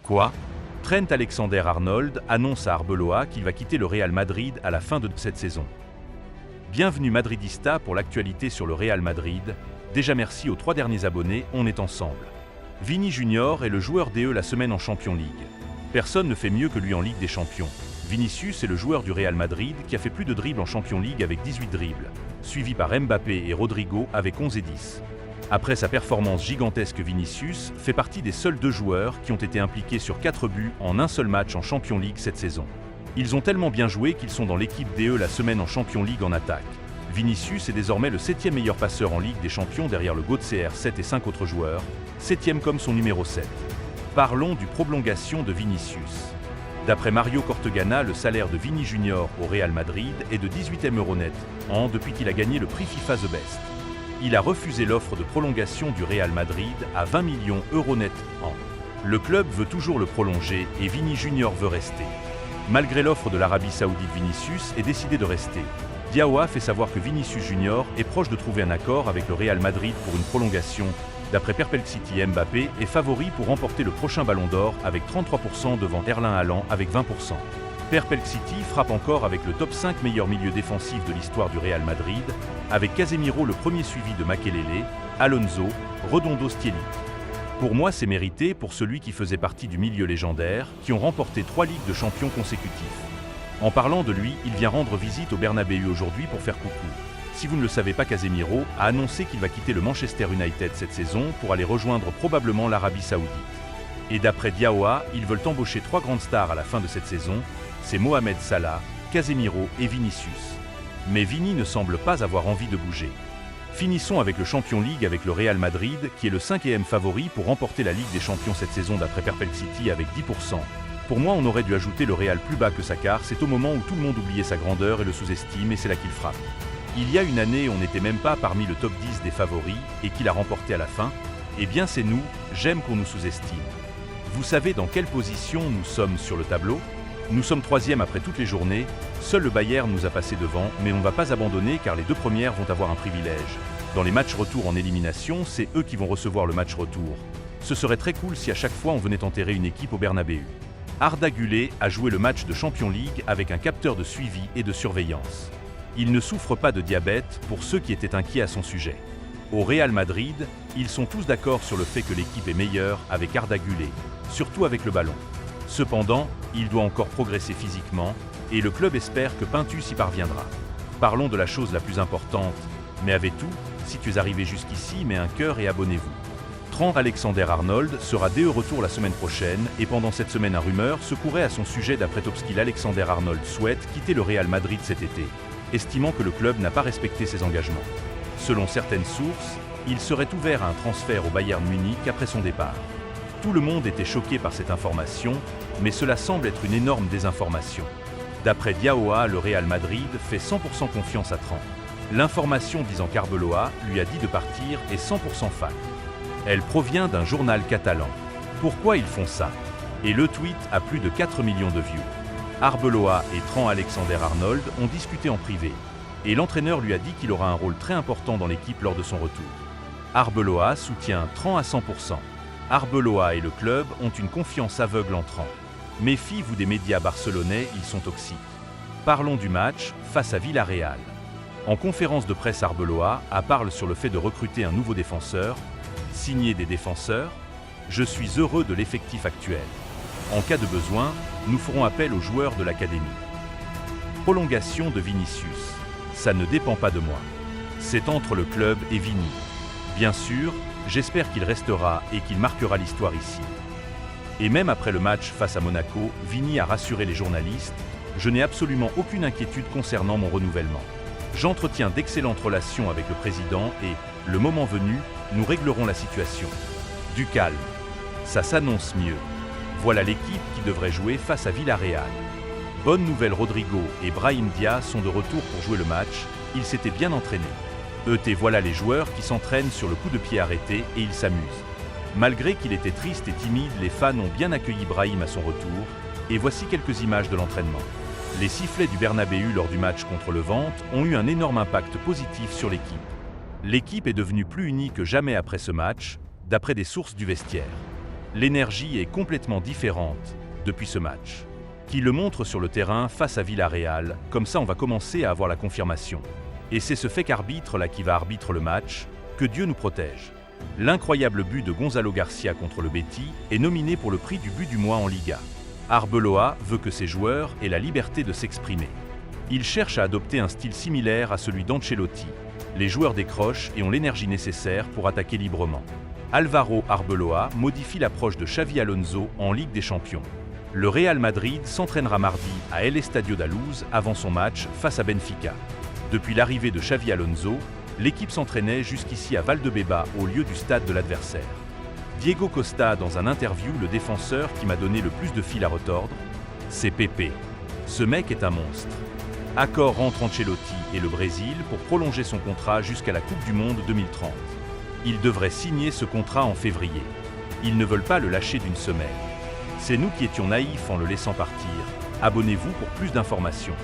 Quoi? Trent Alexander-Arnold annonce à Arbeloa qu'il va quitter le Real Madrid à la fin de cette saison. Bienvenue Madridista pour l'actualité sur le Real Madrid. Déjà merci aux 3 derniers abonnés, on est ensemble. Vini Junior est le joueur DE la semaine en Champions League. Personne ne fait mieux que lui en Ligue des Champions. Vinicius est le joueur du Real Madrid qui a fait plus de dribbles en Champions League avec 18 dribbles, suivi par Mbappé et Rodrigo avec 11 et 10. Après sa performance gigantesque, Vinicius fait partie des seuls 2 joueurs qui ont été impliqués sur 4 buts en un seul match en Champions League cette saison. Ils ont tellement bien joué qu'ils sont dans l'équipe DE la semaine en Champions League en attaque. Vinicius est désormais le 7e meilleur passeur en Ligue des Champions derrière le GOAT CR7 et 5 autres joueurs, 7e comme son numéro 7. Parlons du prolongation de Vinicius. D'après Mario Cortegana, le salaire de Vini Junior au Real Madrid est de 18 € net an depuis qu'il a gagné le prix FIFA The Best. Il a refusé l'offre de prolongation du Real Madrid à 20 millions € net an. Le club veut toujours le prolonger et Vini Junior veut rester. Malgré l'offre de l'Arabie Saoudite, Vinicius est décidé de rester. Diawa fait savoir que Vinicius Junior est proche de trouver un accord avec le Real Madrid pour une prolongation. D'après Perplexity, Mbappé est favori pour remporter le prochain Ballon d'Or avec 33% devant Erling Haaland avec 20%. Perplexity frappe encore avec le top 5 meilleurs milieux défensifs de l'histoire du Real Madrid, avec Casemiro le premier suivi de Makelele, Alonso, Redondo, Stielli. Pour moi, c'est mérité pour celui qui faisait partie du milieu légendaire, qui ont remporté 3 Ligues de Champions consécutifs. En parlant de lui, il vient rendre visite au Bernabéu aujourd'hui pour faire coucou. Si vous ne le savez pas, Casemiro a annoncé qu'il va quitter le Manchester United cette saison pour aller rejoindre probablement l'Arabie Saoudite. Et d'après Diawa, ils veulent embaucher 3 grandes stars à la fin de cette saison, c'est Mohamed Salah, Casemiro et Vinicius. Mais Vini ne semble pas avoir envie de bouger. Finissons avec le Champions League avec le Real Madrid, qui est le 5e favori pour remporter la Ligue des Champions cette saison d'après Perplexity avec 10%. Pour moi, on aurait dû ajouter le Real plus bas que ça car c'est au moment où tout le monde oubliait sa grandeur et le sous-estime et c'est là qu'il frappe. Il y a une année, on n'était même pas parmi le top 10 des favoris et qu'il a remporté à la fin. Eh bien c'est nous, j'aime qu'on nous sous-estime. Vous savez dans quelle position nous sommes sur le tableau? Nous sommes 3e après toutes les journées, seul le Bayern nous a passé devant, mais on ne va pas abandonner car les 2 premières vont avoir un privilège. Dans les matchs retour en élimination, c'est eux qui vont recevoir le match retour. Ce serait très cool si à chaque fois on venait enterrer une équipe au Bernabéu. Arda Güler a joué le match de Champions League avec un capteur de suivi et de surveillance. Il ne souffre pas de diabète pour ceux qui étaient inquiets à son sujet. Au Real Madrid, ils sont tous d'accord sur le fait que l'équipe est meilleure avec Arda Güler, surtout avec le ballon. Cependant, il doit encore progresser physiquement et le club espère que Pintus y parviendra. Parlons de la chose la plus importante, mais avec tout, si tu es arrivé jusqu'ici, mets un cœur et abonnez-vous. Trent Alexander-Arnold sera DE retour la semaine prochaine et pendant cette semaine un rumeur se courait à son sujet d'après Topskill. Alexander-Arnold souhaite quitter le Real Madrid cet été, estimant que le club n'a pas respecté ses engagements. Selon certaines sources, il serait ouvert à un transfert au Bayern Munich après son départ. Tout le monde était choqué par cette information, mais cela semble être une énorme désinformation. D'après Diawa, le Real Madrid fait 100% confiance à Trent. L'information disant qu'Arbeloa lui a dit de partir est 100% fact. Elle provient d'un journal catalan. Pourquoi ils font ça? Et le tweet a plus de 4 millions de views. Arbeloa et Trent Alexander-Arnold ont discuté en privé, et l'entraîneur lui a dit qu'il aura un rôle très important dans l'équipe lors de son retour. Arbeloa soutient Trent à 100%. Arbeloa et le club ont une confiance aveugle en Trent. Méfiez-vous des médias barcelonais, ils sont toxiques. Parlons du match face à Villarreal. En conférence de presse, Arbeloa parle sur le fait de recruter un nouveau défenseur. Signer des défenseurs? Je suis heureux de l'effectif actuel. En cas de besoin, nous ferons appel aux joueurs de l'académie. Prolongation de Vinicius. Ça ne dépend pas de moi. C'est entre le club et Vini. Bien sûr, j'espère qu'il restera et qu'il marquera l'histoire ici. Et même après le match face à Monaco, Vini a rassuré les journalistes « Je n'ai absolument aucune inquiétude concernant mon renouvellement. J'entretiens d'excellentes relations avec le président et, le moment venu, nous réglerons la situation. Du calme. Ça s'annonce mieux. Voilà l'équipe qui devrait jouer face à Villarreal. Bonne nouvelle, Rodrigo et Brahim Diaz sont de retour pour jouer le match, ils s'étaient bien entraînés. Voilà les joueurs qui s'entraînent sur le coup de pied arrêté et ils s'amusent. Malgré qu'il était triste et timide, les fans ont bien accueilli Brahim à son retour, et voici quelques images de l'entraînement. Les sifflets du Bernabéu lors du match contre le Levante ont eu un énorme impact positif sur l'équipe. L'équipe est devenue plus unie que jamais après ce match, d'après des sources du vestiaire. L'énergie est complètement différente depuis ce match. Qui le montre sur le terrain face à Villarreal, comme ça on va commencer à avoir la confirmation. Et c'est ce fait qu'arbitre là qui va arbitrer le match, que Dieu nous protège. L'incroyable but de Gonzalo Garcia contre le Betis est nominé pour le prix du but du mois en Liga. Arbeloa veut que ses joueurs aient la liberté de s'exprimer. Il cherche à adopter un style similaire à celui d'Ancelotti. Les joueurs décrochent et ont l'énergie nécessaire pour attaquer librement. Álvaro Arbeloa modifie l'approche de Xavi Alonso en Ligue des Champions. Le Real Madrid s'entraînera mardi à El Estadio da Luz avant son match face à Benfica. Depuis l'arrivée de Xavi Alonso, l'équipe s'entraînait jusqu'ici à Valdebeba, au lieu du stade de l'adversaire. Diego Costa, dans un interview, le défenseur qui m'a donné le plus de fil à retordre, c'est Pepe. Ce mec est un monstre. Accord entre Ancelotti et le Brésil pour prolonger son contrat jusqu'à la Coupe du Monde 2030. Il devrait signer ce contrat en février. Ils ne veulent pas le lâcher d'une semaine. C'est nous qui étions naïfs en le laissant partir. Abonnez-vous pour plus d'informations.